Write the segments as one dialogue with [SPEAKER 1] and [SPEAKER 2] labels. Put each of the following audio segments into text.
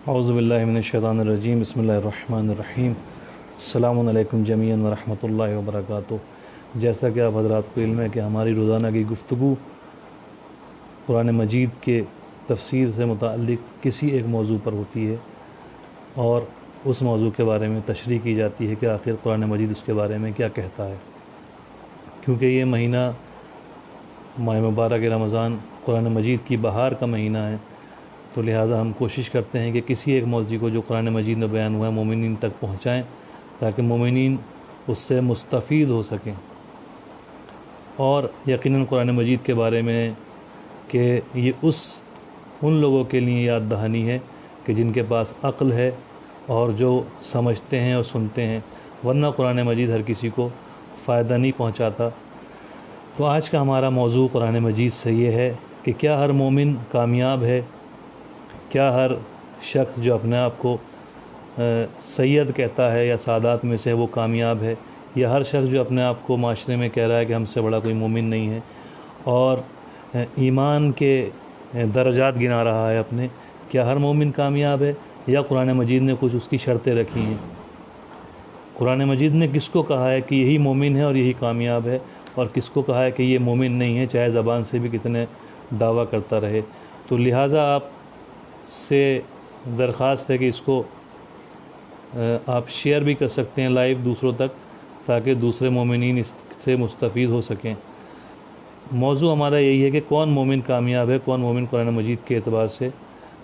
[SPEAKER 1] اعوذ باللہ من الشیطان الرجیم بسم اللہ الرحمن الرحیم السلام علیکم جمیعاً ورحمۃ اللہ وبرکاتہ۔ جیسا کہ آپ حضرات کو علم ہے کہ ہماری روزانہ کی گفتگو قرآن مجید کے تفسیر سے متعلق کسی ایک موضوع پر ہوتی ہے اور اس موضوع کے بارے میں تشریح کی جاتی ہے کہ آخر قرآن مجید اس کے بارے میں کیا کہتا ہے۔ کیونکہ یہ مہینہ ماہ مبارک رمضان قرآن مجید کی بہار کا مہینہ ہے، تو لہٰذا ہم کوشش کرتے ہیں کہ کسی ایک موضوع کو جو قرآن مجید میں بیان ہوا ہے مومنین تک پہنچائیں تاکہ مومنین اس سے مستفید ہو سکیں۔ اور یقیناً قرآن مجید کے بارے میں کہ یہ ان لوگوں کے لیے یاد دہانی ہے کہ جن کے پاس عقل ہے اور جو سمجھتے ہیں اور سنتے ہیں، ورنہ قرآن مجید ہر کسی کو فائدہ نہیں پہنچاتا۔ تو آج کا ہمارا موضوع قرآن مجید سے یہ ہے کہ کیا ہر مومن کامیاب ہے؟ کیا ہر شخص جو اپنے آپ کو سید کہتا ہے یا سادات میں سے وہ کامیاب ہے، یا ہر شخص جو اپنے آپ کو معاشرے میں کہہ رہا ہے کہ ہم سے بڑا کوئی مومن نہیں ہے اور ایمان کے درجات گنا رہا ہے اپنے، کیا ہر مومن کامیاب ہے یا قرآن مجید نے کچھ اس کی شرطیں رکھی ہیں؟ قرآن مجید نے کس کو کہا ہے کہ یہی مومن ہے اور یہی کامیاب ہے، اور کس کو کہا ہے کہ یہ مومن نہیں ہے چاہے زبان سے بھی کتنے دعویٰ کرتا رہے؟ تو لہٰذا آپ سے درخواست ہے کہ اس کو آپ شیئر بھی کر سکتے ہیں لائیو دوسروں تک، تاکہ دوسرے مومنین اس سے مستفید ہو سکیں۔ موضوع ہمارا یہی ہے کہ کون مومن کامیاب ہے، کون مومن قرآن مجید کے اعتبار سے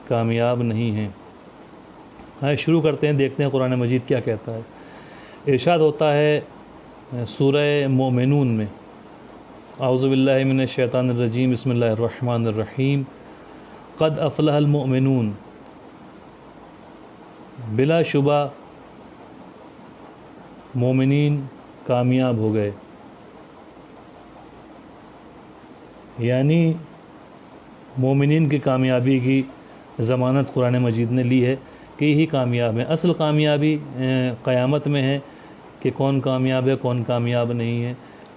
[SPEAKER 1] کامیاب نہیں ہے۔ شروع کرتے ہیں، دیکھتے ہیں قرآن مجید کیا کہتا ہے۔ ارشاد ہوتا ہے سورہ مومنون میں، اعوذ باللہ من الشیطان الرجیم بسم اللہ الرحمن الرحیم، قد افلح المؤمنون، بلا شبہ مومنین کامیاب ہو گئے۔ یعنی مومنین کی کامیابی کی ضمانت قرآن مجید نے لی ہے کہ یہی کامیاب ہیں۔ اصل کامیابی قیامت میں ہے کہ کون کامیاب ہے کون کامیاب نہیں ہے۔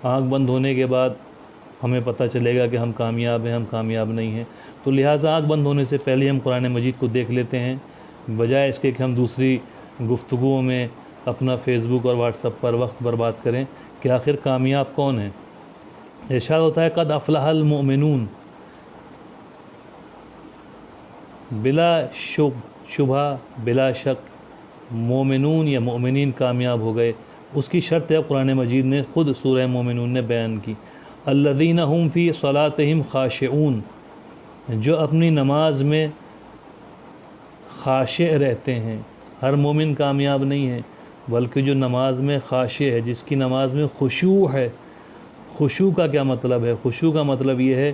[SPEAKER 1] آنکھ بند ہونے کے بعد ہمیں پتہ چلے گا کہ ہم کامیاب ہیں ہم کامیاب نہیں ہیں۔ تو لہٰذا آنکھ بند ہونے سے پہلے ہم قرآن مجید کو دیکھ لیتے ہیں، بجائے اس کے کہ ہم دوسری گفتگوؤں میں اپنا فیس بک اور واٹس ایپ پر وقت برباد کریں کہ آخر کامیاب کون ہے۔ ارشاد ہوتا ہے قد افلح المؤمنون، بلا شبہ بلا شک مومنون یا مومنین کامیاب ہو گئے۔ اس کی شرط ہے قرآن مجید نے خود سورہ مومنون نے بیان کی، الذین هم فی صلاتہم خاشعون، جو اپنی نماز میں خاشع رہتے ہیں۔ ہر مومن کامیاب نہیں ہے، بلکہ جو نماز میں خاشع ہے، جس کی نماز میں خشوع ہے۔ خشوع کا کیا مطلب ہے؟ خشوع کا مطلب یہ ہے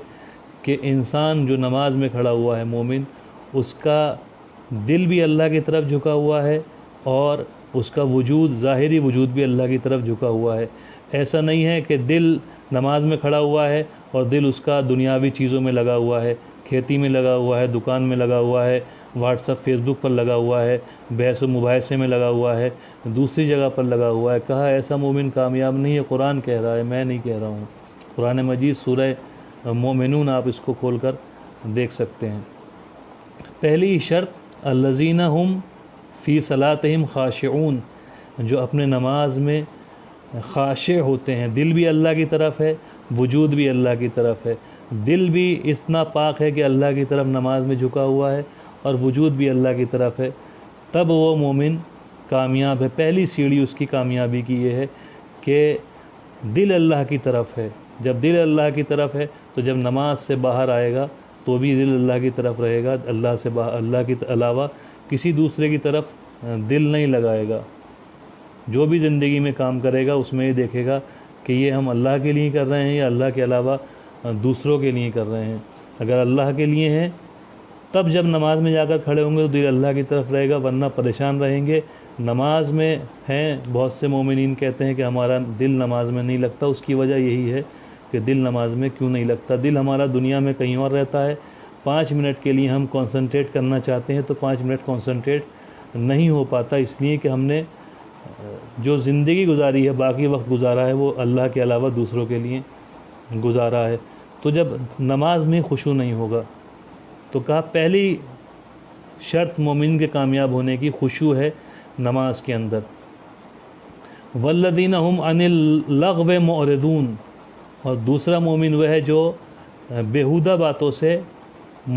[SPEAKER 1] کہ انسان جو نماز میں کھڑا ہوا ہے مومن، اس کا دل بھی اللہ کی طرف جھکا ہوا ہے اور اس کا وجود ظاہری وجود بھی اللہ کی طرف جھکا ہوا ہے۔ ایسا نہیں ہے کہ دل نماز میں کھڑا ہوا ہے اور دل اس کا دنیاوی چیزوں میں لگا ہوا ہے، کھیتی میں لگا ہوا ہے، دکان میں لگا ہوا ہے، واٹس ایپ فیس بک پر لگا ہوا ہے، بحث و مباحثے میں لگا ہوا ہے، دوسری جگہ پر لگا ہوا ہے۔ کہا ایسا مومن کامیاب نہیں ہے، قرآن کہہ رہا ہے، میں نہیں کہہ رہا ہوں۔ قرآن مجید سورہ مومنون آپ اس کو کھول کر دیکھ سکتے ہیں۔ پہلی شرط الذین هم فی صلاتہم خاشعون، جو اپنے نماز میں خاشع ہوتے ہیں، دل بھی اللہ کی طرف ہے، وجود بھی اللہ کی طرف ہے۔ دل بھی اتنا پاک ہے کہ اللہ کی طرف نماز میں جھکا ہوا ہے اور وجود بھی اللہ کی طرف ہے، تب وہ مومن کامیاب ہے۔ پہلی سیڑھی اس کی کامیابی کی یہ ہے کہ دل اللہ کی طرف ہے۔ جب دل اللہ کی طرف ہے تو جب نماز سے باہر آئے گا تو بھی دل اللہ کی طرف رہے گا، اللہ کے علاوہ کسی دوسرے کی طرف دل نہیں لگائے گا۔ جو بھی زندگی میں کام کرے گا اس میں یہ دیکھے گا کہ یہ ہم اللہ کے لیے کر رہے ہیں یا اللہ کے علاوہ دوسروں کے لیے کر رہے ہیں۔ اگر اللہ کے لیے ہیں تب جب نماز میں جا کر کھڑے ہوں گے تو دل اللہ کی طرف رہے گا، ورنہ پریشان رہیں گے۔ نماز میں ہیں، بہت سے مومنین کہتے ہیں کہ ہمارا دل نماز میں نہیں لگتا، اس کی وجہ یہی ہے کہ دل نماز میں کیوں نہیں لگتا۔ دل ہمارا دنیا میں کہیں اور رہتا ہے، 5 منٹ کے لیے ہم کنسنٹریٹ کرنا چاہتے ہیں تو 5 منٹ کنسنٹریٹ نہیں ہو پاتا، اس لیے کہ ہم نے جو زندگی گزاری ہے، باقی وقت گزارا ہے، وہ اللہ کے علاوہ دوسروں کے لیے گزارا ہے۔ تو جب نماز میں خشوع نہیں ہوگا تو کہا پہلی شرط مومن کے کامیاب ہونے کی خشوع ہے نماز کے اندر۔ والذین هم عن اللغو معرضون، اور دوسرا مومن وہ ہے جو بیہودہ باتوں سے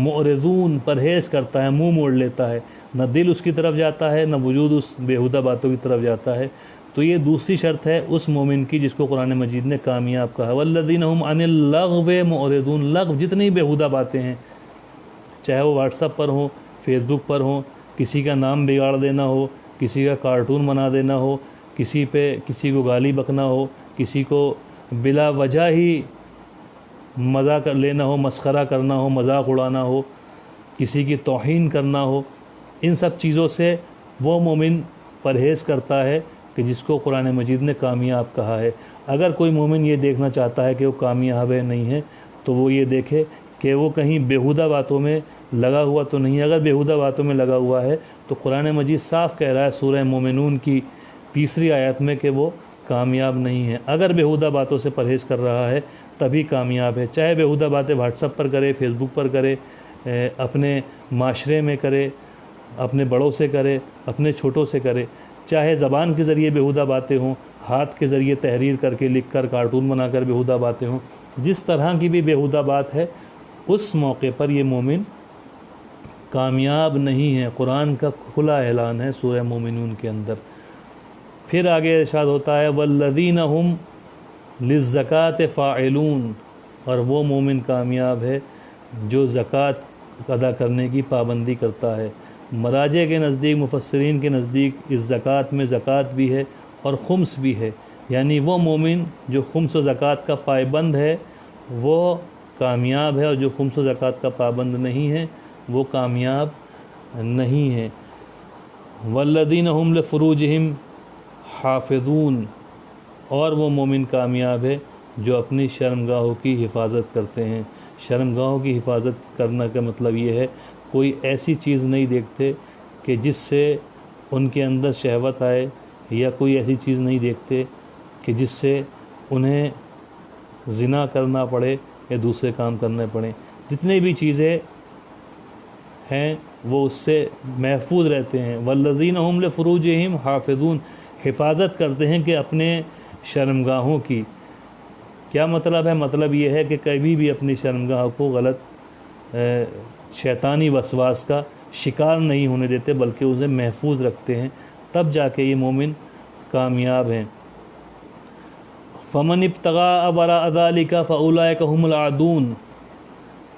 [SPEAKER 1] معرضون پرہیز کرتا ہے، منہ موڑ لیتا ہے، نہ دل اس کی طرف جاتا ہے نہ وجود اس بیہودہ باتوں کی طرف جاتا ہے۔ تو یہ دوسری شرط ہے اس مومن کی جس کو قرآن مجید نے کامیاب کہا۔ والذین هم عن اللغو معرضون، لغو جتنی بیہودہ باتیں ہیں، چاہے وہ واٹس ایپ پر ہوں، فیس بک پر ہوں، کسی کا نام بگاڑ دینا ہو، کسی کا کارٹون بنا دینا ہو، کسی کو گالی بکنا ہو، کسی کو بلا وجہ ہی مذاق لینا ہو، مسخرہ کرنا ہو، مذاق اڑانا ہو، کسی کی توہین کرنا ہو، ان سب چیزوں سے وہ مومن پرہیز کرتا ہے کہ جس کو قرآن مجید نے کامیاب کہا ہے۔ اگر کوئی مومن یہ دیکھنا چاہتا ہے کہ وہ کامیاب ہے نہیں ہے، تو وہ یہ دیکھے کہ وہ کہیں بیہودہ باتوں میں لگا ہوا تو نہیں ہے۔ اگر بیہودہ باتوں میں لگا ہوا ہے تو قرآن مجید صاف کہہ رہا ہے سورہ مومنون کی 3 آیت میں کہ وہ کامیاب نہیں ہے۔ اگر بیہودہ باتوں سے پرہیز کر رہا ہے تبھی کامیاب ہے، چاہے بیہودہ باتیں واٹس ایپ پر کرے، فیس بک پر کرے، اپنے معاشرے میں کرے، اپنے بڑوں سے کرے، اپنے چھوٹوں سے کرے، چاہے زبان کے ذریعے بیہودہ باتیں ہوں، ہاتھ کے ذریعے تحریر کر کے لکھ کر کارٹون بنا کر بیہودہ باتیں ہوں، جس طرح کی بھی بیہودہ بات ہے اس موقع پر یہ مومن کامیاب نہیں ہے۔ قرآن کا کھلا اعلان ہے سورہ مومنون کے اندر۔ پھر آگے ارشاد ہوتا ہے والذین هم للزکاۃ فاعلون، اور وہ مومن کامیاب ہے جو زکوٰۃ ادا کرنے کی پابندی کرتا ہے۔ مراجع کے نزدیک، مفسرین کے نزدیک اس زکوٰۃ میں زکوٰۃ بھی ہے اور خمس بھی ہے، یعنی وہ مومن جو خمس و زکوٰۃ کا پابند ہے وہ کامیاب ہے، اور جو خمس و زکوٰۃ کا پابند نہیں ہے وہ کامیاب نہیں ہے۔ والذین هم لفروجہم حافظون، اور وہ مومن کامیاب ہے جو اپنی شرمگاہوں کی حفاظت کرتے ہیں۔ شرمگاہوں کی حفاظت کرنا کا مطلب یہ ہے کوئی ایسی چیز نہیں دیکھتے کہ جس سے ان کے اندر شہوت آئے، یا کوئی ایسی چیز نہیں دیکھتے کہ جس سے انہیں زنا کرنا پڑے یا دوسرے کام کرنے پڑیں۔ جتنے بھی چیزیں ہیں وہ اس سے محفوظ رہتے ہیں۔ والذین هم لفروجہم حافظون، حفاظت کرتے ہیں کہ اپنے شرمگاہوں کی۔ کیا مطلب ہے؟ مطلب یہ ہے کہ کبھی بھی اپنی شرمگاہ کو غلط شیطانی وسواس کا شکار نہیں ہونے دیتے، بلکہ اسے محفوظ رکھتے ہیں، تب جا کے یہ مومن کامیاب ہیں۔ فمن ابتغاء وراء ذلک فاولئک هم العادون،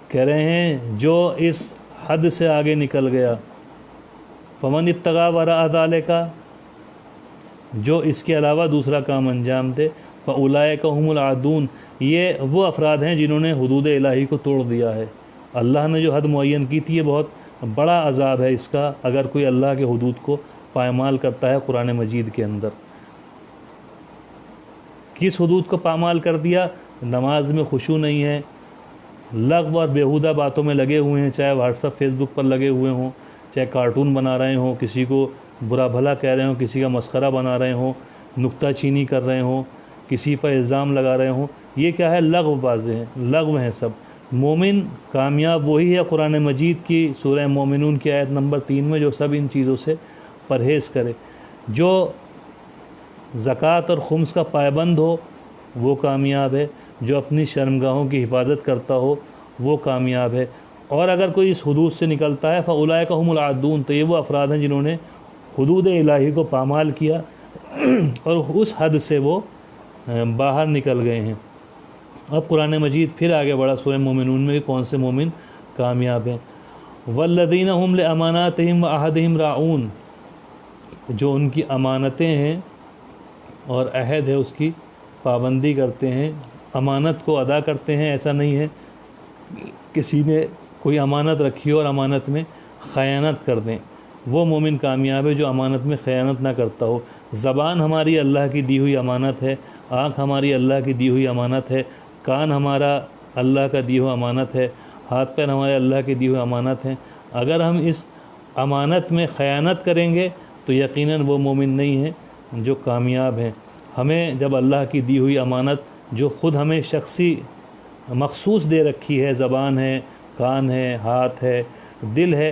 [SPEAKER 1] کہہ رہے ہیں جو اس حد سے آگے نکل گیا، فمن ابتغاء وراء ذلک، جو اس کے علاوہ دوسرا کام انجام دے، فاولئک هم العادون، یہ وہ افراد ہیں جنہوں نے حدود الہی کو توڑ دیا ہے۔ اللہ نے جو حد معین کی تھی، یہ بہت بڑا عذاب ہے اس کا اگر کوئی اللہ کے حدود کو پائمال کرتا ہے قرآن مجید کے اندر۔ کس حدود کو پامال کر دیا؟ نماز میں خشوع نہیں ہے، لغو اور بیہودہ باتوں میں لگے ہوئے ہیں، چاہے واٹس ایپ فیس بک پر لگے ہوئے ہوں، چاہے کارٹون بنا رہے ہوں، کسی کو برا بھلا کہہ رہے ہوں، کسی کا مسخرہ بنا رہے ہوں، نکتہ چینی کر رہے ہوں، کسی پر الزام لگا رہے ہوں، یہ کیا ہے؟ لغو بازیں ہیں، لغو ہیں سب۔ مومن کامیاب وہی ہے قرآن مجید کی سورہ مومنون کی آیت نمبر 3 میں جو سب ان چیزوں سے پرہیز کرے۔ جو زکوٰۃ اور خمس کا پابند ہو وہ کامیاب ہے، جو اپنی شرمگاہوں کی حفاظت کرتا ہو وہ کامیاب ہے۔ اور اگر کوئی اس حدود سے نکلتا ہے فاولئک هم العادون، تو یہ وہ افراد ہیں جنہوں نے حدود الہی کو پامال کیا اور اس حد سے وہ باہر نکل گئے ہیں۔ اب قرآن مجید پھر آگے بڑھا سورہ مومنون میں کہ کون سے مومن کامیاب ہیں۔ والذین هم لاماناتہم وعہدہم راعون، جو ان کی امانتیں ہیں اور عہد ہے اس کی پابندی کرتے ہیں، امانت کو ادا کرتے ہیں۔ ایسا نہیں ہے کسی نے کوئی امانت رکھی اور امانت میں خیانت کر دیں، وہ مومن کامیاب ہے جو امانت میں خیانت نہ کرتا ہو۔ زبان ہماری اللہ کی دی ہوئی امانت ہے، آنکھ ہماری اللہ کی دی ہوئی امانت ہے، کان ہمارا اللہ کا دی ہوئی امانت ہے، ہاتھ پیر ہمارے اللہ کی دی ہوئی امانت ہیں۔ اگر ہم اس امانت میں خیانت کریں گے تو یقیناً وہ مومن نہیں ہیں جو کامیاب ہیں۔ ہمیں جب اللہ کی دی ہوئی امانت جو خود ہمیں شخصی مخصوص دے رکھی ہے، زبان ہے، کان ہے، ہاتھ ہے، دل ہے،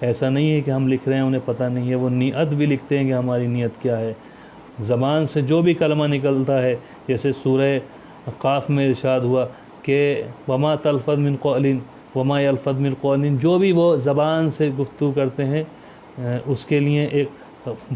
[SPEAKER 1] ایسا نہیں ہے کہ ہم لکھ رہے ہیں انہیں پتہ نہیں ہے، وہ نیت بھی لکھتے ہیں کہ ہماری نیت کیا ہے۔ زبان سے جو بھی کلمہ نکلتا ہے، جیسے سورہ قاف میں ارشاد ہوا کہ وما تلفظ من قول وما یلفظ من قول، جو بھی وہ زبان سے گفتگو کرتے ہیں اس کے لیے ایک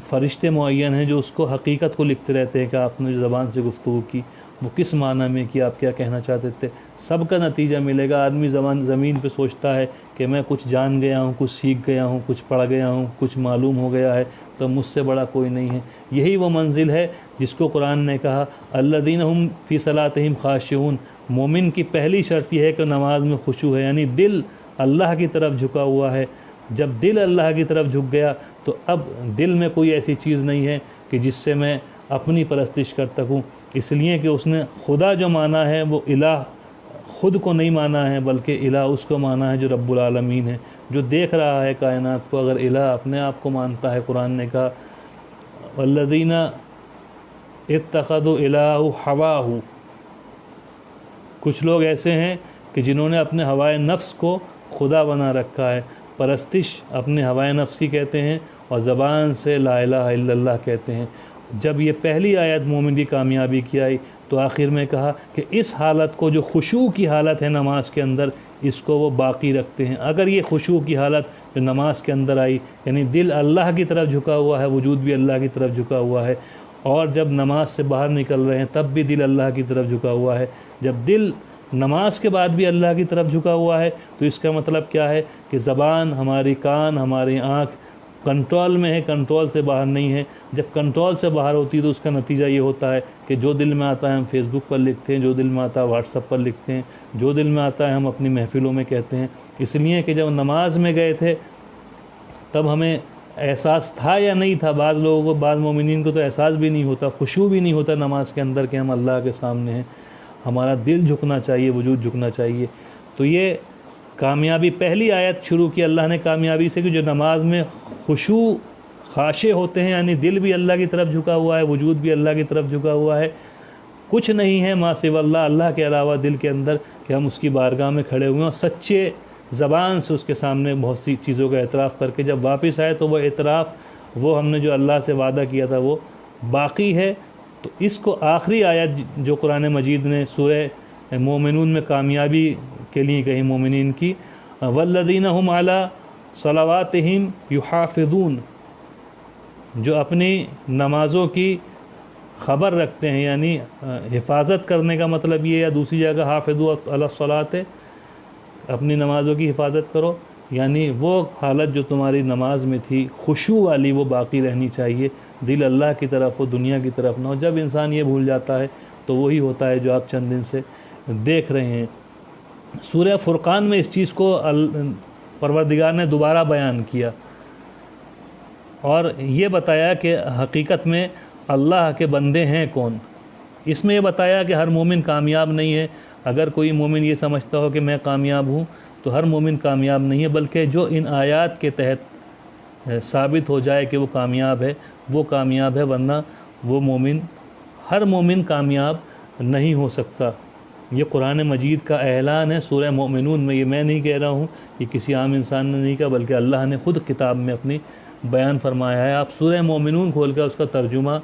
[SPEAKER 1] فرشتے معین ہیں جو اس کو حقیقت کو لکھتے رہتے ہیں کہ آپ نے جو زبان سے گفتگو کی وہ کس معنی میں کی، آپ کیا کہنا چاہتے تھے، سب کا نتیجہ ملے گا۔ آدمی زمین پہ سوچتا ہے کہ میں کچھ جان گیا ہوں، کچھ سیکھ گیا ہوں، کچھ پڑھ گیا ہوں، کچھ معلوم ہو گیا ہے، تو مجھ سے بڑا کوئی نہیں ہے۔ یہی وہ منزل ہے جس کو قرآن نے کہا الذین هم فی صلاتہم خاشعون، مومن کی پہلی شرط یہ ہے کہ نماز میں خشوع ہے، یعنی دل اللہ کی طرف جھکا ہوا ہے۔ جب دل اللہ کی طرف جھک گیا تو اب دل میں کوئی ایسی چیز نہیں ہے کہ جس سے میں اپنی پرستش کر سکوں، اس لیے کہ اس نے خدا جو مانا ہے وہ الہ خود کو نہیں مانا ہے، بلکہ الہ اس کو مانا ہے جو رب العالمین ہے، جو دیکھ رہا ہے کائنات کو۔ اگر الہ اپنے آپ کو مانتا ہے، قرآن نے کہا والذین اتخذوا الہ ہواہ، کچھ لوگ ایسے ہیں کہ جنہوں نے اپنے ہوائے نفس کو خدا بنا رکھا ہے۔ پرستش اپنے ہوائے نفس کی کہتے ہیں اور زبان سے لا الہ الا اللہ کہتے ہیں۔ جب یہ پہلی آیت مومن کی کامیابی کی آئی تو آخر میں کہا کہ اس حالت کو، جو خشوع کی حالت ہے نماز کے اندر، اس کو وہ باقی رکھتے ہیں۔ اگر یہ خشوع کی حالت جو نماز کے اندر آئی، یعنی دل اللہ کی طرف جھکا ہوا ہے، وجود بھی اللہ کی طرف جھکا ہوا ہے، اور جب نماز سے باہر نکل رہے ہیں تب بھی دل اللہ کی طرف جھکا ہوا ہے، جب دل نماز کے بعد بھی اللہ کی طرف جھکا ہوا ہے، تو اس کا مطلب کیا ہے کہ زبان، ہماری کان، ہماری آنکھ کنٹرول میں ہے، کنٹرول سے باہر نہیں ہے۔ جب کنٹرول سے باہر ہوتی ہے تو اس کا نتیجہ یہ ہوتا ہے کہ جو دل میں آتا ہے ہم فیس بک پر لکھتے ہیں، جو دل میں آتا ہے واٹس ایپ پر لکھتے ہیں، جو دل میں آتا ہے ہم اپنی محفلوں میں کہتے ہیں۔ اس لیے کہ جب نماز میں گئے تھے تب ہمیں احساس تھا یا نہیں تھا، بعض لوگوں کو، بعض مومنین کو تو احساس بھی نہیں ہوتا، خشوع بھی نہیں ہوتا نماز کے اندر کہ ہم اللہ کے سامنے ہیں۔ ہمارا دل جھکنا چاہیے، وجود جھکنا چاہیے۔ تو یہ کامیابی، پہلی آیت شروع کی اللہ نے کامیابی سے کہ جو نماز میں خشوع خاشع ہوتے ہیں، یعنی دل بھی اللہ کی طرف جھکا ہوا ہے، وجود بھی اللہ کی طرف جھکا ہوا ہے، کچھ نہیں ہے ما سوی اللہ، اللہ کے علاوہ دل کے اندر، کہ ہم اس کی بارگاہ میں کھڑے ہوئے ہیں اور سچے زبان سے اس کے سامنے بہت سی چیزوں کا اعتراف کر کے جب واپس آئے تو وہ اعتراف، وہ ہم نے جو اللہ سے وعدہ کیا تھا وہ باقی ہے۔ تو اس کو آخری آیت جو قرآن مجید نے سورہ مومنون میں کامیابی کے لیے کہی مومنین کی، والذین هم علی صلواتہم یحافظون، جو اپنی نمازوں کی خبر رکھتے ہیں، یعنی حفاظت کرنے کا مطلب یہ ہے، دوسری جگہ حافظوا علی الصلاۃ، اپنی نمازوں کی حفاظت کرو، یعنی وہ حالت جو تمہاری نماز میں تھی خشوع والی وہ باقی رہنی چاہیے، دل اللہ کی طرف ہو، دنیا کی طرف نہ ہو۔ جب انسان یہ بھول جاتا ہے تو وہی ہوتا ہے جو آپ چند دن سے دیکھ رہے ہیں۔ سورہ فرقان میں اس چیز کو پروردگار نے دوبارہ بیان کیا اور یہ بتایا کہ حقیقت میں اللہ کے بندے ہیں کون۔ اس میں یہ بتایا کہ ہر مومن کامیاب نہیں ہے۔ اگر کوئی مومن یہ سمجھتا ہو کہ میں کامیاب ہوں تو ہر مومن کامیاب نہیں ہے، بلکہ جو ان آیات کے تحت ثابت ہو جائے کہ وہ کامیاب ہے وہ کامیاب ہے، ورنہ وہ مومن، ہر مومن کامیاب نہیں ہو سکتا۔ یہ قرآن مجید کا اعلان ہے سورہ مومنون میں، یہ میں نہیں کہہ رہا ہوں، یہ کسی عام انسان نے نہیں کہا، بلکہ اللہ نے خود کتاب میں اپنی بیان فرمایا ہے۔ آپ سورہ مومنون کھول کر اس کا ترجمہ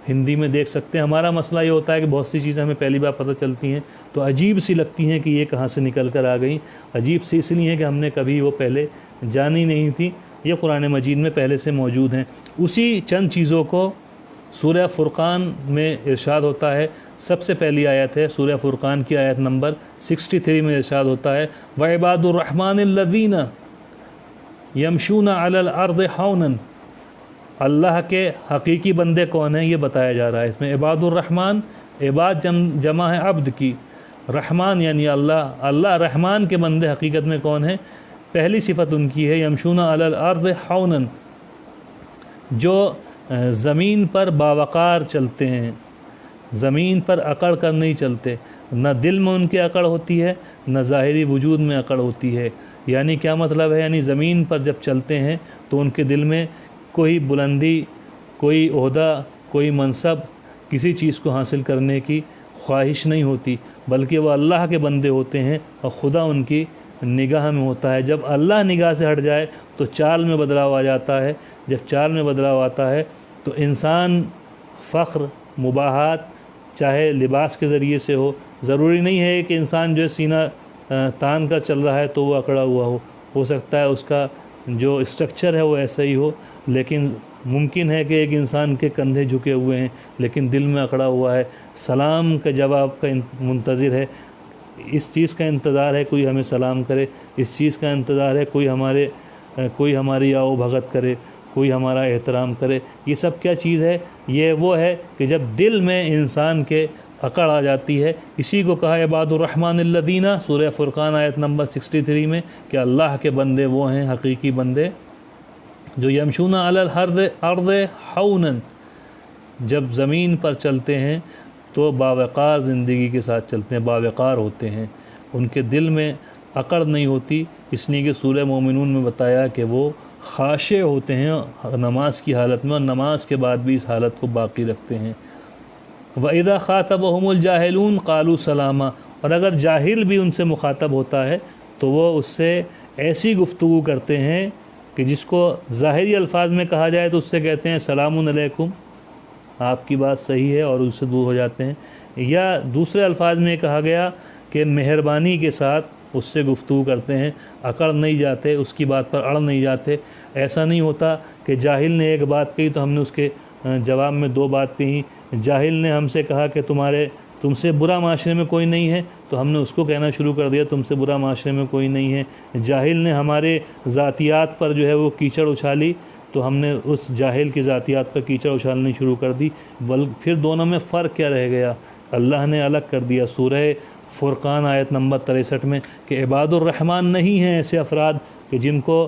[SPEAKER 1] ہندی میں دیکھ سکتے ہیں۔ ہمارا مسئلہ یہ ہوتا ہے کہ بہت سی چیزیں ہمیں پہلی بار پتہ چلتی ہیں تو عجیب سی لگتی ہیں کہ یہ کہاں سے نکل کر آ گئیں۔ عجیب سی اس لیے ہے کہ ہم نے کبھی وہ پہلے جانی نہیں تھی، یہ قرآن مجید میں پہلے سے موجود ہیں۔ اسی چند چیزوں کو سورہ فرقان میں ارشاد ہوتا ہے۔ سب سے پہلی آیت ہے سورہ فرقان کی آیت نمبر 63 میں ارشاد ہوتا ہے وَعِبَادُ الرَّحْمَنِ الَّذِينَ يَمْشُونَ عَلَى الْأَرْضِ حَوْنًا، اللہ کے حقیقی بندے کون ہیں یہ بتایا جا رہا ہے۔ اس میں عباد الرحمن، عباد جمع ہے عبد کی، رحمان یعنی اللہ، اللہ رحمان کے بندے حقیقت میں کون ہیں؟ پہلی صفت ان کی ہے یمشون علی الارض حونا، جو زمین پر باوقار چلتے ہیں، زمین پر اکڑ کر نہیں چلتے، نہ دل میں ان کے اکڑ ہوتی ہے نہ ظاہری وجود میں اکڑ ہوتی ہے۔ یعنی کیا مطلب ہے؟ یعنی زمین پر جب چلتے ہیں تو ان کے دل میں کوئی بلندی، کوئی عہدہ، کوئی منصب، کسی چیز کو حاصل کرنے کی خواہش نہیں ہوتی، بلکہ وہ اللہ کے بندے ہوتے ہیں اور خدا ان کی نگاہ میں ہوتا ہے۔ جب اللہ نگاہ سے ہٹ جائے تو چال میں بدلاؤ آ جاتا ہے۔ جب چال میں بدلاؤ آتا ہے تو انسان فخر، مباحات، چاہے لباس کے ذریعے سے ضروری نہیں ہے کہ انسان جو سینہ تان کا چل رہا ہے تو وہ اکڑا ہوا ہو سکتا ہے اس کا جو اسٹرکچر ہے وہ ایسا ہی لیکن ممکن ہے کہ ایک انسان کے کندھے جھکے ہوئے ہیں لیکن دل میں اکڑا ہوا ہے، سلام کے جواب کا منتظر ہے، اس چیز کا انتظار ہے کوئی ہمیں سلام کرے، اس چیز کا انتظار ہے کوئی ہماری آؤ بھگت کرے، کوئی ہمارا احترام کرے۔ یہ سب کیا چیز ہے؟ یہ وہ ہے کہ جب دل میں انسان کے اکڑ آ جاتی ہے۔ اسی کو کہا عباد الرحمن الذین، سورہ فرقان آیت نمبر 63 میں، کہ اللہ کے بندے وہ ہیں حقیقی بندے جو یمشون علی الارض حونا، جب زمین پر چلتے ہیں تو باوقار زندگی کے ساتھ چلتے ہیں، باوقار ہوتے ہیں، ان کے دل میں اکڑ نہیں ہوتی۔ اس لیے کہ سورہ مومنون میں بتایا کہ وہ خاشع ہوتے ہیں نماز کی حالت میں، اور نماز کے بعد بھی اس حالت کو باقی رکھتے ہیں۔ وَإِذَا خَاطَبَهُمُ الْجَاهِلُونَ قَالُوا سَلَامًا، اور اگر جاہل بھی ان سے مخاطب ہوتا ہے تو وہ اس سے ایسی گفتگو کرتے ہیں کہ جس کو ظاہری الفاظ میں کہا جائے تو اس سے کہتے ہیں سلام علیکم، آپ کی بات صحیح ہے، اور اس سے دور ہو جاتے ہیں۔ یا دوسرے الفاظ میں کہا گیا کہ مہربانی کے ساتھ اس سے گفتگو کرتے ہیں، اکڑ نہیں جاتے، اس کی بات پر اڑ نہیں جاتے۔ ایسا نہیں ہوتا کہ جاہل نے ایک بات کہی تو ہم نے اس کے جواب میں دو بات کہی۔ جاہل نے ہم سے کہا کہ تم سے برا معاشرے میں کوئی نہیں ہے تو ہم نے اس کو کہنا شروع کر دیا تم سے برا معاشرے میں کوئی نہیں ہے۔ جاہل نے ہمارے ذاتیات پر جو ہے وہ کیچڑ اچھالی تو ہم نے اس جاہل کی ذاتیات پر کیچڑ اچھالنی شروع کر دی۔ پھر دونوں میں فرق کیا رہ گیا؟ اللہ نے الگ کر دیا سورہ فرقان آیت نمبر 63 میں کہ عباد الرحمن نہیں ہیں ایسے افراد کہ جن کو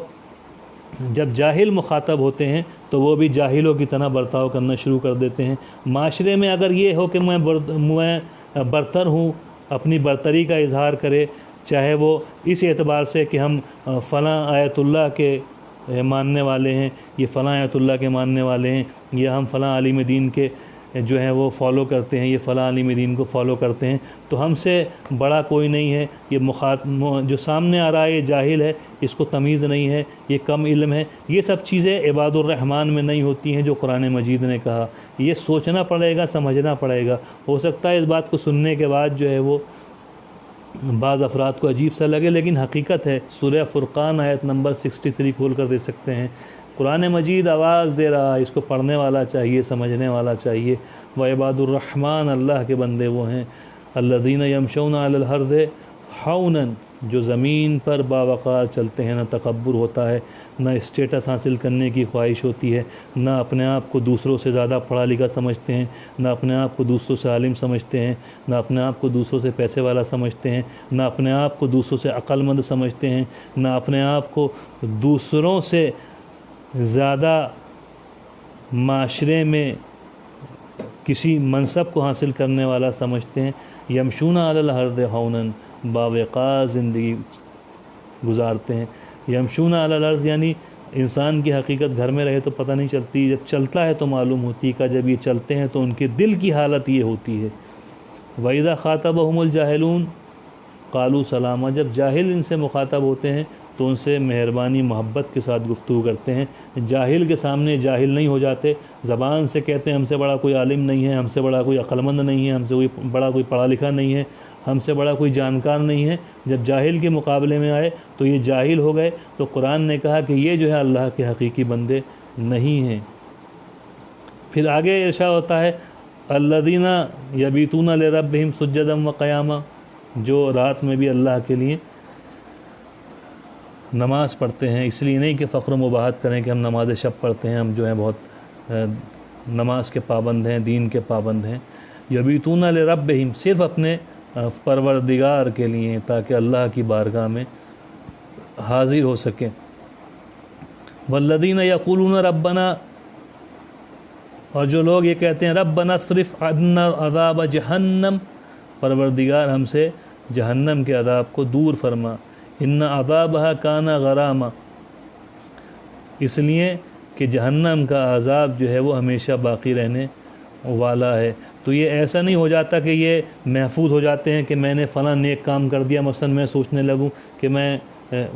[SPEAKER 1] جب جاہل مخاطب ہوتے ہیں تو وہ بھی جاہلوں کی طرح برتاؤ کرنا شروع کر دیتے ہیں۔ معاشرے میں اگر یہ ہو کہ میں برتر ہوں، اپنی برتری کا اظہار کرے، چاہے وہ اس اعتبار سے کہ ہم فلاں آیت اللہ کے ماننے والے ہیں، یہ فلاں آیت اللہ کے ماننے والے ہیں، یا ہم فلاں عالم دین کے جو ہیں وہ فالو کرتے ہیں، یہ فلاں عالم دین کو فالو کرتے ہیں، تو ہم سے بڑا کوئی نہیں ہے، یہ جو سامنے آ رہا ہے یہ جاہل ہے، اس کو تمیز نہیں ہے، یہ کم علم ہے۔ یہ سب چیزیں عباد الرحمن میں نہیں ہوتی ہیں جو قرآن مجید نے کہا۔ یہ سوچنا پڑے گا، سمجھنا پڑے گا۔ ہو سکتا ہے اس بات کو سننے کے بعد جو ہے وہ بعض افراد کو عجیب سا لگے، لیکن حقیقت ہے۔ سورہ فرقان آیت نمبر 63 کھول کر دے سکتے ہیں۔ قرآن مجید آواز دے رہا ہے، اس کو پڑھنے والا چاہیے، سمجھنے والا چاہیے۔ وعباد الرحمن، اللہ کے بندے وہ ہیں الذین یمشون علی الارض حونا، جو زمین پر باوقار چلتے ہیں، نہ تکبر ہوتا ہے، نہ اسٹیٹس حاصل کرنے کی خواہش ہوتی ہے، نہ اپنے آپ کو دوسروں سے زیادہ پڑھا لکھا سمجھتے ہیں، نہ اپنے آپ کو دوسروں سے عالم سمجھتے ہیں، نہ اپنے آپ کو دوسروں سے پیسے والا سمجھتے ہیں، نہ اپنے آپ کو دوسروں سے عقل مند سمجھتے ہیں، نہ اپنے آپ کو دوسروں سے زیادہ معاشرے میں کسی منصب کو حاصل کرنے والا سمجھتے ہیں۔ یمشون علی الارض حونا، باوقار زندگی گزارتے ہیں۔ یمشون علی الارض یعنی انسان کی حقیقت گھر میں رہے تو پتہ نہیں چلتی، جب چلتا ہے تو معلوم ہوتی ہے، جب یہ چلتے ہیں تو ان کے دل کی حالت یہ ہوتی ہے۔ وَإِذَا خَاطَبَهُمُ الْجَاهِلُونَ قَالُوا سَلَامًا، جب جاہل ان سے مخاطب ہوتے ہیں تو ان سے مہربانی محبت کے ساتھ گفتگو کرتے ہیں۔ جاہل کے سامنے جاہل نہیں ہو جاتے، زبان سے کہتے ہیں ہم سے بڑا کوئی عالم نہیں ہے، ہم سے بڑا کوئی عقلمند نہیں ہے، ہم سے بڑا کوئی پڑھا لکھا نہیں ہے، ہم سے بڑا کوئی جانکار نہیں ہے۔ جب جاہل کے مقابلے میں آئے تو یہ جاہل ہو گئے، تو قرآن نے کہا کہ یہ جو ہے اللہ کے حقیقی بندے نہیں ہیں۔ پھر آگے ارشاد ہوتا ہے الذین یبیتون لربہم سجدا وقیاما، جو رات میں بھی اللہ کے لیے نماز پڑھتے ہیں، اس لیے نہیں کہ فخر و مباحت کریں کہ ہم نماز شب پڑھتے ہیں، ہم جو ہیں بہت نماز کے پابند ہیں، دین کے پابند ہیں۔ یبیتون لربہم، صرف اپنے پروردگار کے لیے، تاکہ اللہ کی بارگاہ میں حاضر ہو سکیں۔ والذین یقولون ربنا، اور جو لوگ یہ کہتے ہیں ربنا اصرف عنا عذاب جہنم، پروردگار ہم سے جہنم کے عذاب کو دور فرما، ان عذابها کان غراما، اس لیے کہ جہنم کا عذاب جو ہے وہ ہمیشہ باقی رہنے والا ہے۔ تو یہ ایسا نہیں ہو جاتا کہ یہ محفوظ ہو جاتے ہیں کہ میں نے فلاں نیک کام کر دیا، مثلا میں سوچنے لگوں کہ میں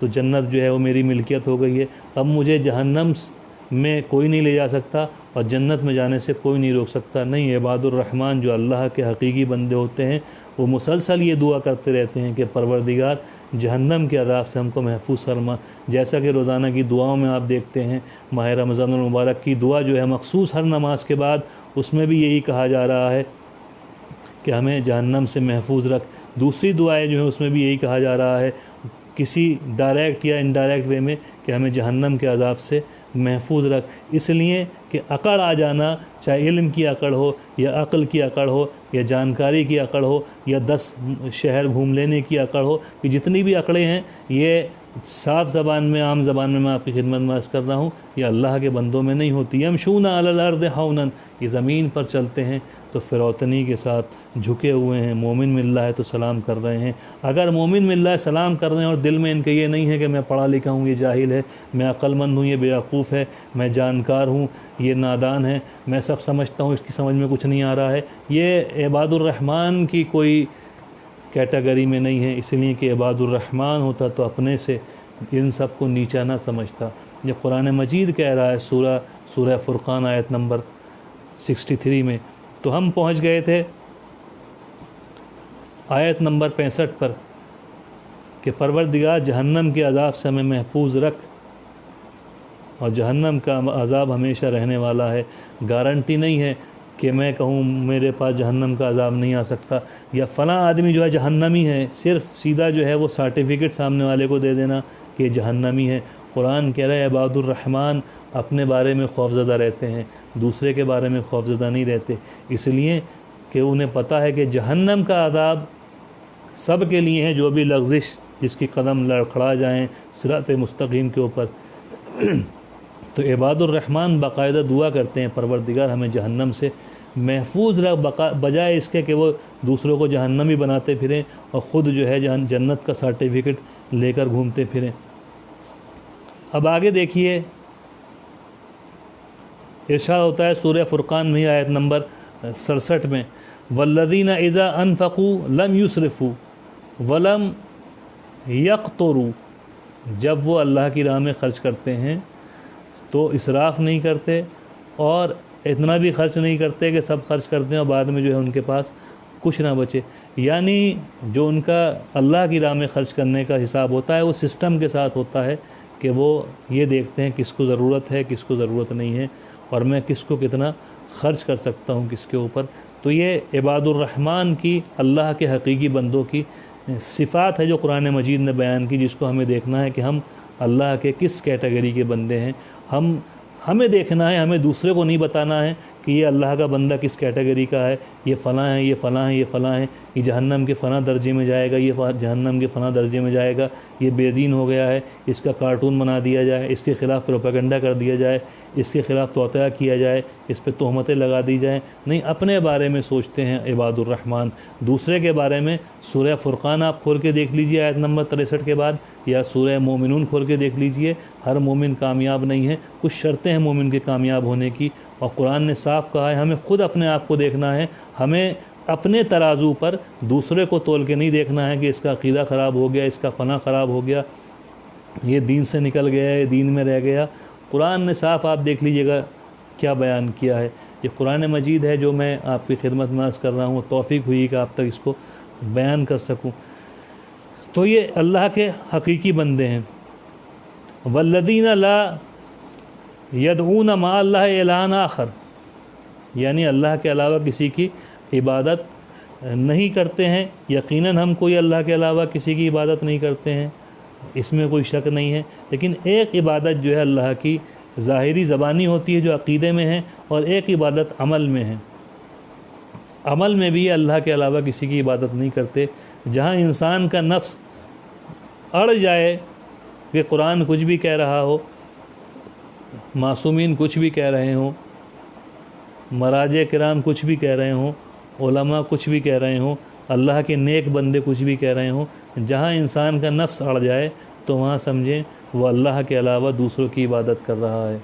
[SPEAKER 1] تو جنت جو ہے وہ میری ملکیت ہو گئی ہے، اب مجھے جہنم میں کوئی نہیں لے جا سکتا اور جنت میں جانے سے کوئی نہیں روک سکتا۔ نہیں، عباد الرحمن جو اللہ کے حقیقی بندے ہوتے ہیں وہ مسلسل یہ دعا کرتے رہتے ہیں کہ پروردگار جہنم کے عذاب سے ہم کو محفوظ فرما۔ جیسا کہ روزانہ کی دعاؤں میں آپ دیکھتے ہیں، ماہ رمضان المبارک کی دعا جو ہے مخصوص ہر نماز کے بعد اس میں بھی یہی کہا جا رہا ہے کہ ہمیں جہنم سے محفوظ رکھ۔ دوسری دعائیں جو ہیں اس میں بھی یہی کہا جا رہا ہے کسی ڈائریکٹ یا انڈائریکٹ وے میں کہ ہمیں جہنم کے عذاب سے محفوظ رکھ۔ اس لیے کہ اکڑ آ جانا، چاہے علم کی اکڑ ہو یا عقل کی اکڑ ہو یا جانکاری کی اکڑ ہو یا 10 شہر گھوم لینے کی اکڑ ہو، کہ جتنی بھی اکڑیں ہیں یہ صاف زبان میں، عام زبان میں آپ کی خدمت میں عرض کر رہا ہوں، یہ اللہ کے بندوں میں نہیں ہوتی۔ یمشون علی الارض ہونا، یہ زمین پر چلتے ہیں تو فروتنی کے ساتھ جھکے ہوئے ہیں۔ مومن مل رہا ہے تو سلام کر رہے ہیں۔ اگر مومن مل رہا ہے سلام کر رہے ہیں اور دل میں ان کے یہ نہیں ہے کہ میں پڑھا لکھا ہوں یہ جاہل ہے، میں عقل مند ہوں یہ بیوقوف ہے، میں جانکار ہوں یہ نادان ہے، میں سب سمجھتا ہوں اس کی سمجھ میں کچھ نہیں آ رہا ہے، یہ عباد الرحمن کی کوئی کیٹیگری میں نہیں ہے۔ اس لیے کہ عباد الرحمن ہوتا تو اپنے سے ان سب کو نیچا نہ سمجھتا۔ یہ قرآن مجید کہہ رہا ہے سورہ فرقان آیت نمبر 63 میں۔ تو ہم پہنچ گئے تھے آیت نمبر 65 پر کہ پروردگار جہنم کے عذاب سے ہمیں محفوظ رکھ، اور جہنم کا عذاب ہمیشہ رہنے والا ہے۔ گارنٹی نہیں ہے کہ میں کہوں میرے پاس جہنم کا عذاب نہیں آ سکتا یا فلاں آدمی جو ہے جہنمی ہے، صرف سیدھا جو ہے وہ سرٹیفکیٹ سامنے والے کو دے دینا کہ جہنمی ہے۔ قرآن کہہ رہا ہے عباد الرحمن اپنے بارے میں خوفزدہ رہتے ہیں، دوسرے کے بارے میں خوفزدہ نہیں رہتے، اس لیے کہ انہیں پتہ ہے کہ جہنم کا عذاب سب کے لیے ہے جو بھی لغزش، جس کی قدم لڑکھڑا جائیں صراط مستقیم کے اوپر۔ تو عباد الرحمن باقاعدہ دعا کرتے ہیں پروردگار ہمیں جہنم سے محفوظ رکھ، بجائے اس کے کہ وہ دوسروں کو جہنمی بناتے پھریں اور خود جو ہے جنت کا سرٹیفکیٹ لے کر گھومتے پھریں۔ اب آگے دیکھیے، ارشاد ہوتا ہے سورہ فرقان میں آیت نمبر 67 میں، والذین اذا انفقوا لم یسرفوا ولم یقتروا، جب وہ اللہ کی راہ میں خرچ کرتے ہیں تو اسراف نہیں کرتے اور اتنا بھی خرچ نہیں کرتے کہ سب خرچ کرتے ہیں اور بعد میں جو ہے ان کے پاس کچھ نہ بچے۔ یعنی جو ان کا اللہ کی راہ میں خرچ کرنے کا حساب ہوتا ہے وہ سسٹم کے ساتھ ہوتا ہے کہ وہ یہ دیکھتے ہیں کس کو ضرورت ہے کس کو ضرورت نہیں ہے اور میں کس کو کتنا خرچ کر سکتا ہوں کس کے اوپر۔ تو یہ عباد الرحمن کی، اللہ کے حقیقی بندوں کی صفات ہے جو قرآن مجید نے بیان کی، جس کو ہمیں دیکھنا ہے کہ ہم اللہ کے کس کیٹیگری کے بندے ہیں۔ ہمیں دیکھنا ہے، ہمیں دوسرے کو نہیں بتانا ہے کہ یہ اللہ کا بندہ کس کیٹیگری کا ہے، یہ فلاں ہے، یہ فلاں ہے، یہ فلاں ہے، یہ جہنم کے فلاں درجے میں جائے گا، یہ جہنم کے فلاں درجے میں جائے گا، یہ بے دین ہو گیا ہے، اس کا کارٹون بنا دیا جائے، اس کے خلاف پروپیگنڈا کر دیا جائے، اس کے خلاف توطیہ کیا جائے، اس پہ تہمتیں لگا دی جائیں۔ نہیں، اپنے بارے میں سوچتے ہیں عباد الرحمن، دوسرے کے بارے میں سورہ فرقان آپ کھول کے دیکھ لیجئے آیت نمبر 63 کے بعد، یا سورہ مومنون کھول کے دیکھ لیجئے۔ ہر مومن کامیاب نہیں ہے، کچھ شرطیں ہیں مومن کے کامیاب ہونے کی، اور قرآن نے صاف کہا ہے ہمیں خود اپنے آپ کو دیکھنا ہے، ہمیں اپنے ترازو پر دوسرے کو تول کے نہیں دیکھنا ہے کہ اس کا عقیدہ خراب ہو گیا، اس کا فلاں خراب ہو گیا، یہ دین سے نکل گیا ہے، دین میں رہ گیا۔ قرآن نے صاف آپ دیکھ لیجئے گا کیا بیان کیا ہے۔ یہ قرآن مجید ہے جو میں آپ کی خدمت میں عرض کر رہا ہوں، توفیق ہوئی کہ آپ تک اس کو بیان کر سکوں۔ تو یہ اللہ کے حقیقی بندے ہیں۔ والذین لا یدعون مع اللہ الہا آخر، یعنی اللہ کے علاوہ کسی کی عبادت نہیں کرتے ہیں۔ یقیناً ہم کوئی اللہ کے علاوہ کسی کی عبادت نہیں کرتے ہیں، اس میں کوئی شک نہیں ہے، لیکن ایک عبادت جو ہے اللہ کی ظاہری زبانی ہوتی ہے جو عقیدے میں ہے، اور ایک عبادت عمل میں ہے۔ عمل میں بھی اللہ کے علاوہ کسی کی عبادت نہیں کرتے۔ جہاں انسان کا نفس اڑ جائے کہ قرآن کچھ بھی کہہ رہا ہو، معصومین کچھ بھی کہہ رہے ہوں، مراجع کرام کچھ بھی کہہ رہے ہوں، علماء کچھ بھی کہہ رہے ہوں، اللہ کے نیک بندے کچھ بھی کہہ رہے ہوں، جہاں انسان کا نفس اڑ جائے تو وہاں سمجھیں وہ اللہ کے علاوہ دوسروں کی عبادت کر رہا ہے۔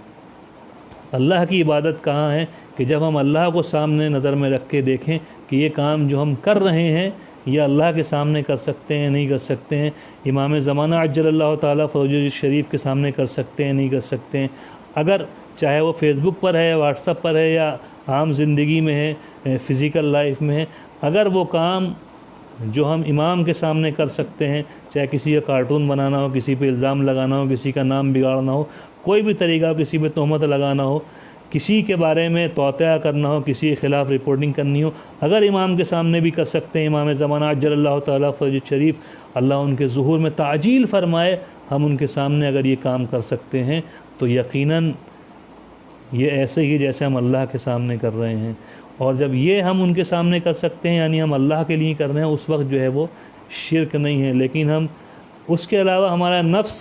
[SPEAKER 1] اللہ کی عبادت کہاں ہے کہ جب ہم اللہ کو سامنے نظر میں رکھ کے دیکھیں کہ یہ کام جو ہم کر رہے ہیں یہ اللہ کے سامنے کر سکتے ہیں نہیں کر سکتے ہیں، امام زمانہ عجل اللہ تعالیٰ فروج شریف کے سامنے کر سکتے ہیں نہیں کر سکتے ہیں، اگر چاہے وہ فیس بک پر ہے، واٹس ایپ پر ہے، یا عام زندگی میں ہے، فزیکل لائف میں ہے، اگر وہ کام جو ہم امام کے سامنے کر سکتے ہیں، چاہے کسی کا کارٹون بنانا ہو، کسی پہ الزام لگانا ہو، کسی کا نام بگاڑنا ہو، کوئی بھی طریقہ ہو، کسی پہ تہمت لگانا ہو، کسی کے بارے میں توطیہ کرنا ہو، کسی کے خلاف رپورٹنگ کرنی ہو، اگر امام کے سامنے بھی کر سکتے ہیں، امام زمانہ عجل اللہ تعالیٰ فرج شریف اللہ ان کے ظہور میں تعجیل فرمائے، ہم ان کے سامنے اگر یہ کام کر سکتے ہیں تو یقیناً یہ ایسے ہی جیسے ہم اللہ کے سامنے کر رہے ہیں۔ اور جب یہ ہم ان کے سامنے کر سکتے ہیں یعنی ہم اللہ کے لیے کر رہے ہیں، اس وقت جو ہے وہ شرک نہیں ہے۔ لیکن ہم اس کے علاوہ ہمارا نفس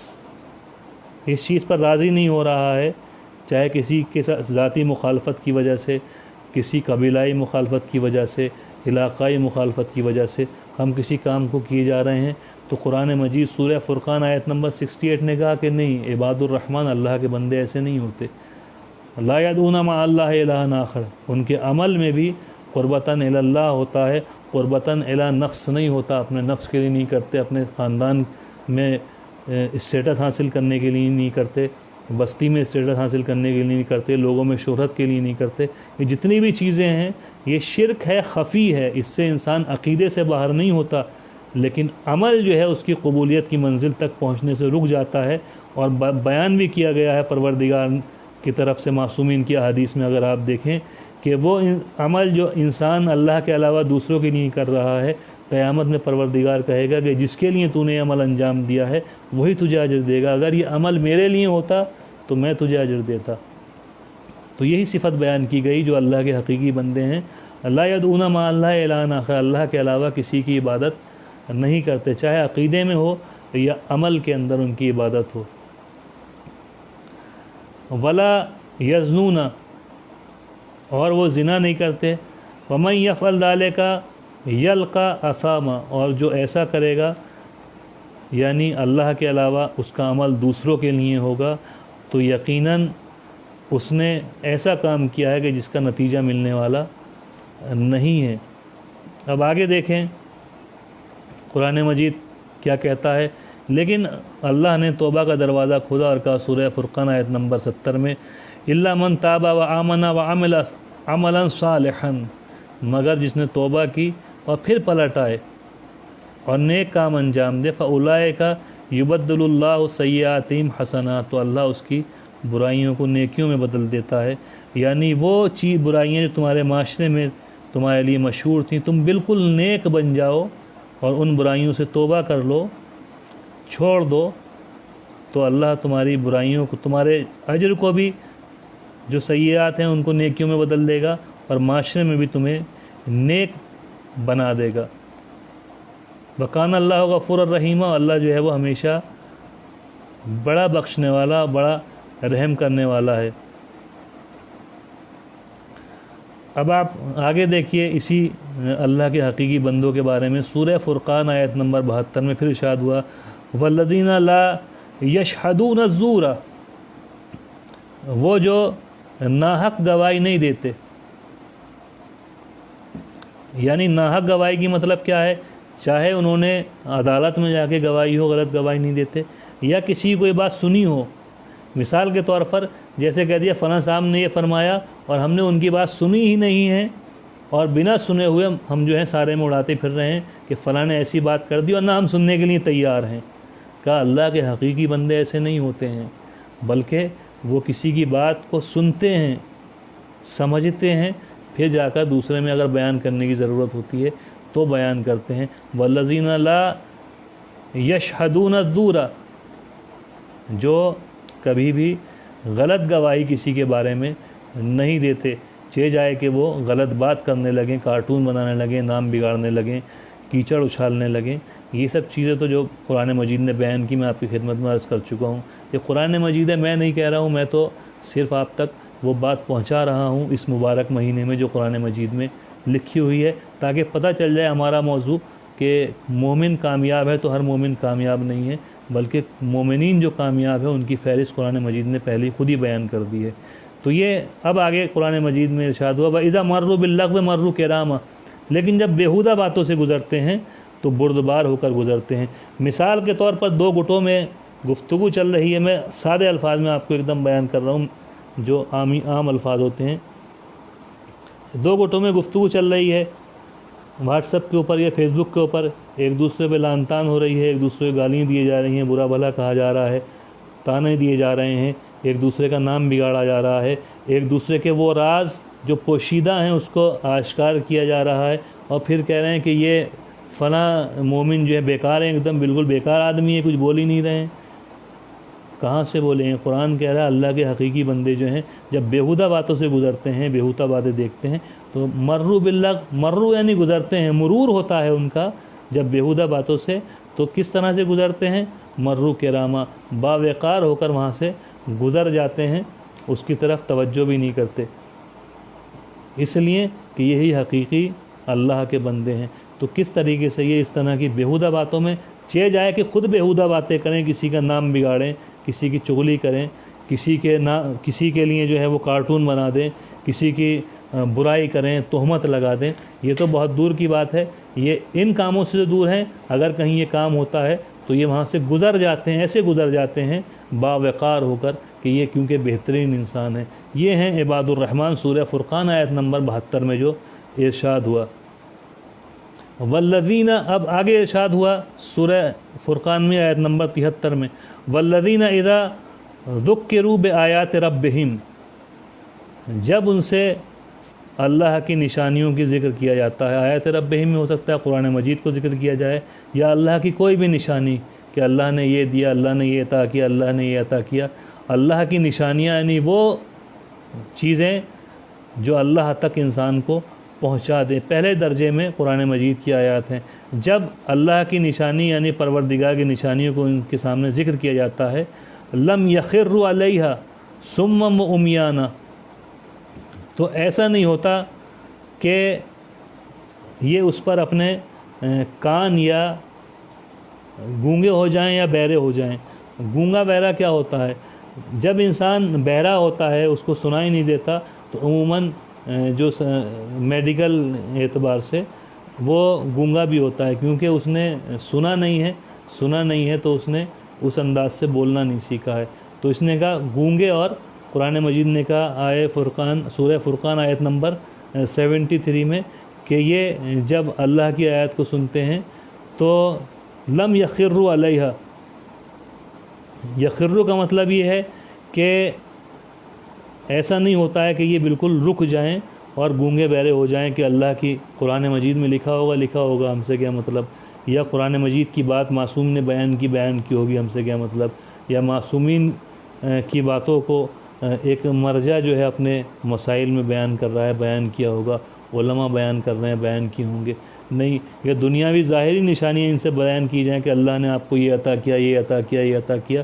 [SPEAKER 1] اس چیز پر راضی نہیں ہو رہا ہے، چاہے کسی کے ساتھ ذاتی مخالفت کی وجہ سے، کسی قبیلائی مخالفت کی وجہ سے، علاقائی مخالفت کی وجہ سے ہم کسی کام کو کیے جا رہے ہیں، تو قرآن مجید سورہ فرقان آیت نمبر 68 نے کہا کہ نہیں، عباد الرحمن اللہ کے بندے ایسے نہیں ہوتے، لا یدعون مع اللہ الہ آخر، ان کے عمل میں بھی قربتاً الی اللہ ہوتا ہے، قربتاً الی نفس نہیں ہوتا، اپنے نفس کے لیے نہیں کرتے، اپنے خاندان میں اسٹیٹس حاصل کرنے کے لیے نہیں کرتے، بستی میں اسٹیٹس حاصل کرنے کے لیے نہیں کرتے، لوگوں میں شہرت کے لیے نہیں کرتے، یہ جتنی بھی چیزیں ہیں یہ شرک ہے، خفی ہے، اس سے انسان عقیدے سے باہر نہیں ہوتا، لیکن عمل جو ہے اس کی قبولیت کی منزل تک پہنچنے سے رک جاتا ہے۔ اور بیان بھی کیا گیا ہے پروردگار کی طرف سے معصومین کی احادیث میں، اگر آپ دیکھیں کہ وہ عمل جو انسان اللہ کے علاوہ دوسروں کے لیے کر رہا ہے، قیامت میں پروردگار کہے گا کہ جس کے لیے تو نے یہ عمل انجام دیا ہے وہی تجھے اجر دے گا، اگر یہ عمل میرے لیے ہوتا تو میں تجھے اجر دیتا۔ تو یہی صفت بیان کی گئی جو اللہ کے حقیقی بندے ہیں، لا یدعون مع اللہ الہ آخر، اللہ کے علاوہ کسی کی عبادت نہیں کرتے، چاہے عقیدے میں ہو یا عمل کے اندر ان کی عبادت ہو۔ ولا یزنون، اور وہ زنا نہیں کرتے، ومن یفعل ذلک یلقی اثاما، اور جو ایسا کرے گا یعنی اللہ کے علاوہ اس کا عمل دوسروں کے لیے ہوگا تو یقیناً اس نے ایسا کام کیا ہے کہ جس کا نتیجہ ملنے والا نہیں ہے۔ اب آگے دیکھیں قرآن مجید کیا کہتا ہے، لیکن اللہ نے توبہ کا دروازہ کھولا اور کہا سورہ فرقان آیت نمبر 70 میں، الا من تاب وآمن وعمل عملا صالحا، مگر جس نے توبہ کی اور پھر پلٹ آئے اور نیک کام انجام دے، فاولئک یبدل اللہ سیئاتہم حسنات، تو اللہ اس کی برائیوں کو نیکیوں میں بدل دیتا ہے۔ یعنی وہ برائیاں جو تمہارے معاشرے میں تمہارے لیے مشہور تھیں، تم بالکل نیک بن جاؤ اور ان برائیوں سے توبہ کر لو، چھوڑ دو، تو اللہ تمہاری برائیوں کو، تمہارے اجر کو بھی جو سیئات ہیں ان کو نیکیوں میں بدل دے گا، اور معاشرے میں بھی تمہیں نیک بنا دے گا۔ وکان اللہ غفور الرحیم، اللہ جو ہے وہ ہمیشہ بڑا بخشنے والا، بڑا رحم کرنے والا ہے۔ اب آپ آگے دیکھیے اسی اللہ کے حقیقی بندوں کے بارے میں، سورہ فرقان آیت نمبر 72 میں پھر ارشاد ہوا، والذین لا یشہدون الزور، وہ جو ناحق گواہی نہیں دیتے، یعنی ناحق گواہی کی مطلب کیا ہے، چاہے انہوں نے عدالت میں جا کے گواہی ہو، غلط گواہی نہیں دیتے، یا کسی کو یہ بات سنی ہو، مثال کے طور پر جیسے کہہ دیا فلاں صاحب نے یہ فرمایا اور ہم نے ان کی بات سنی ہی نہیں ہے، اور بنا سنے ہوئے ہم جو ہیں سارے میں اڑاتے پھر رہے ہیں کہ فلاں نے ایسی بات کر دی اور نہ ہم سننے کے لیے تیار ہیں۔ کہا اللہ کے حقیقی بندے ایسے نہیں ہوتے ہیں، بلکہ وہ کسی کی بات کو سنتے ہیں، سمجھتے ہیں، پھر جا کر دوسرے میں اگر بیان کرنے کی ضرورت ہوتی ہے تو بیان کرتے ہیں۔ والذین لا یشہدون الزور، جو کبھی بھی غلط گواہی کسی کے بارے میں نہیں دیتے، چہ جائے کہ وہ غلط بات کرنے لگیں، کارٹون بنانے لگیں، نام بگاڑنے لگیں، کیچڑ اچھالنے لگیں، یہ سب چیزیں تو جو قرآن مجید نے بیان کی میں آپ کی خدمت میں عرض کر چکا ہوں۔ یہ قرآن مجید ہے، میں نہیں کہہ رہا ہوں، میں تو صرف آپ تک وہ بات پہنچا رہا ہوں اس مبارک مہینے میں جو قرآن مجید میں لکھی ہوئی ہے، تاکہ پتہ چل جائے ہمارا موضوع کہ مومن کامیاب ہے تو ہر مومن کامیاب نہیں ہے، بلکہ مومنین جو کامیاب ہے ان کی فہرست قرآن مجید نے پہلے خود ہی بیان کر دی ہے۔ تو یہ اب آگے قرآن مجید میں ارشاد ہوا وَإِذَا مَرُّوا بِاللَّغْوِ مَرُّوا كِرَامًا، لیکن جب بیہودہ باتوں سے گزرتے ہیں تو بردبار ہو کر گزرتے ہیں۔ مثال کے طور پر دو گٹوں میں گفتگو چل رہی ہے، میں سادے الفاظ میں آپ کو ایک دم بیان کر رہا ہوں جو عام الفاظ ہوتے ہیں۔ دو گٹوں میں گفتگو چل رہی ہے واٹس ایپ کے اوپر یا فیس بک کے اوپر، ایک دوسرے پہ لعن طعن ہو رہی ہے، ایک دوسرے کو گالیاں دی جا رہی ہیں، برا بھلا کہا جا رہا ہے، تانے دیے جا رہے ہیں، ایک دوسرے کا نام بگاڑا جا رہا ہے، ایک دوسرے کے وہ راز جو پوشیدہ ہیں اس کو آشکار کیا جا رہا ہے، اور پھر کہہ رہے ہیں کہ یہ فلاں مومن جو ہے بیکار ہیں، ایک دم بالکل بیکار آدمی ہے، کچھ بول ہی نہیں رہے ہیں۔ کہاں سے بولے ہیں؟ قرآن کہہ رہا ہے اللہ کے حقیقی بندے جو ہیں جب بیہودہ باتوں سے گزرتے ہیں، بیہودہ باتیں دیکھتے ہیں تو مرو باللغ، مرو یعنی گزرتے ہیں، مرور ہوتا ہے ان کا جب بیہودہ باتوں سے، تو کس طرح سے گزرتے ہیں؟ مرو کراما، باوقار ہو کر وہاں سے گزر جاتے ہیں، اس کی طرف توجہ بھی نہیں کرتے، اس لیے کہ یہی حقیقی اللہ کے بندے ہیں۔ تو کس طریقے سے یہ اس طرح کی بیہودہ باتوں میں چہ جائے کہ خود بیہودہ باتیں کریں، کسی کا نام بگاڑیں، کسی کی چغلی کریں، کسی کے لیے جو ہے وہ کارٹون بنا دیں، کسی کی برائی کریں، تہمت لگا دیں، یہ تو بہت دور کی بات ہے۔ یہ ان کاموں سے دور ہیں، اگر کہیں یہ کام ہوتا ہے تو یہ وہاں سے گزر جاتے ہیں، ایسے گزر جاتے ہیں باوقار ہو کر کہ یہ کیونکہ بہترین انسان ہیں۔ یہ ہیں عباد الرحمن، سورہ فرقان آیت نمبر 72 میں جو ارشاد ہوا۔ والذین، اب آگے ارشاد ہوا سورہ فرقان میں آیت نمبر 73 میں، والذین اذا ذکروا بآیات ربہم، جب ان سے اللہ کی نشانیوں کی ذکر کیا جاتا ہے، آیات ربہم میں ہو سکتا ہے قرآن مجید کو ذکر کیا جائے یا اللہ کی کوئی بھی نشانی کہ اللہ نے یہ دیا، اللہ نے یہ عطا کیا، اللہ نے یہ عطا کیا۔ اللہ کی نشانیاں یعنی وہ چیزیں جو اللہ تک انسان کو پہنچا دیں، پہلے درجے میں قرآن مجید کی آیات ہیں۔ جب اللہ کی نشانی یعنی پروردگار کی نشانیوں کو ان کے سامنے ذکر کیا جاتا ہے، لم یخروا علیہا صما وعمیانا، تو ایسا نہیں ہوتا کہ یہ اس پر اپنے کان یا گونگے ہو جائیں یا بہرے ہو جائیں۔ گونگا بہرا کیا ہوتا ہے؟ جب انسان بہرا ہوتا ہے، اس کو سنائی نہیں دیتا، تو عموماً جو میڈیکل اعتبار سے وہ گونگا بھی ہوتا ہے، کیونکہ اس نے سنا نہیں ہے تو اس نے اس انداز سے بولنا نہیں سیکھا ہے۔ تو اس نے کہا گونگے، اور قرآن مجید نے کہا سورہ فرقان آیت نمبر 73 میں کہ یہ جب اللہ کی آیت کو سنتے ہیں تو لم یخروا علیہا، یخروا کا مطلب یہ ہے کہ ایسا نہیں ہوتا ہے کہ یہ بالکل رک جائیں اور گونگے بہرے ہو جائیں کہ اللہ کی قرآن مجید میں لکھا ہوگا ہم سے کیا مطلب، یا قرآن مجید کی بات معصوم نے بیان کی ہوگی ہم سے کیا مطلب، یا معصومین کی باتوں کو ایک مرجع جو ہے اپنے مسائل میں بیان کر رہا ہے، بیان کیا ہوگا، علماء بیان کر رہے ہیں، بیان کیے ہوں گے۔ نہیں، یہ دنیاوی ظاہری نشانیاں ان سے بیان کی جائیں کہ اللہ نے آپ کو یہ عطا کیا، یہ عطا کیا، یہ عطا کیا،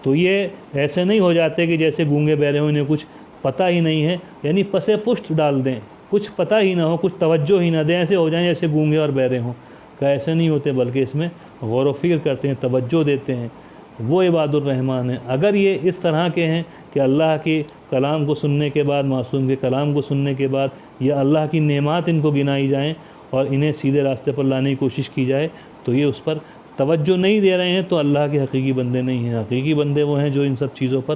[SPEAKER 1] تو یہ ایسے نہیں ہو جاتے کہ جیسے گونگے بہرے ہوں، انہیں کچھ پتہ ہی نہیں ہے، یعنی پس پشت ڈال دیں، کچھ پتہ ہی نہ ہو، کچھ توجہ ہی نہ دیں، ایسے ہو جائیں جیسے گونگے اور بہرے ہوں۔ کہ ایسے نہیں ہوتے، بلکہ اس میں غور و فکر کرتے ہیں، توجہ دیتے ہیں، وہ عباد الرحمن ہیں۔ اگر یہ اس طرح کے ہیں کہ اللہ کی کلام کو سننے کے بعد، معصوم کے کلام کو سننے کے بعد، یا اللہ کی نعمات ان کو گنائی جائیں اور انہیں سیدھے راستے پر لانے کی کوشش کی جائے، تو یہ اس پر توجہ نہیں دے رہے ہیں، تو اللہ کے حقیقی بندے نہیں ہیں۔ حقیقی بندے وہ ہیں جو ان سب چیزوں پر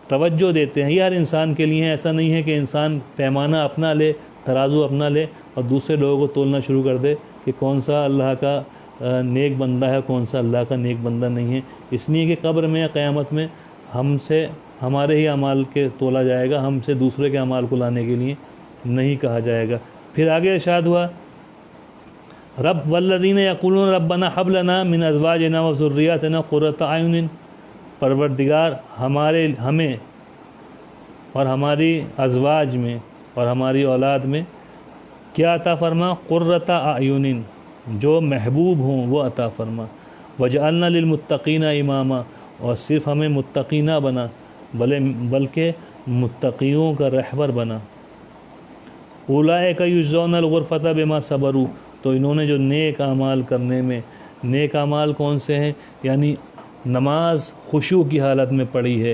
[SPEAKER 1] توجہ دیتے ہیں۔ یہ ہر انسان کے لیے ایسا نہیں ہے کہ انسان پیمانہ اپنا لے، ترازو اپنا لے اور دوسرے لوگوں کو تولنا شروع کر دے کہ کون سا اللہ کا نیک بندہ ہے، کون سا اللہ کا نیک بندہ نہیں ہے، اس لیے کہ قبر میں یا قیامت میں ہم سے ہمارے ہی اعمال کے تولا جائے گا، ہم سے دوسرے کے اعمال کو لانے کے لیے نہیں کہا جائے گا۔ پھر آگے ارشاد ہوا رب والذین یقولون ربنا هب لنا من ازواجنا وذریاتنا قرۃ اعین، پروردگار ہمیں اور ہماری ازواج میں اور ہماری اولاد میں کیا عطا فرما؟ قرۃ اعین، جو محبوب ہوں وہ عطا فرما، وجعلنا للمتقین اماما، اور صرف ہمیں متقی نہ بنا بلکہ متقیوں کا رہبر بنا۔ اولئک یجزون الغرفۃ بما صبروا، تو انہوں نے جو نیک اعمال کرنے میں، نیک اعمال کون سے ہیں؟ یعنی نماز خشوع کی حالت میں پڑھی ہے،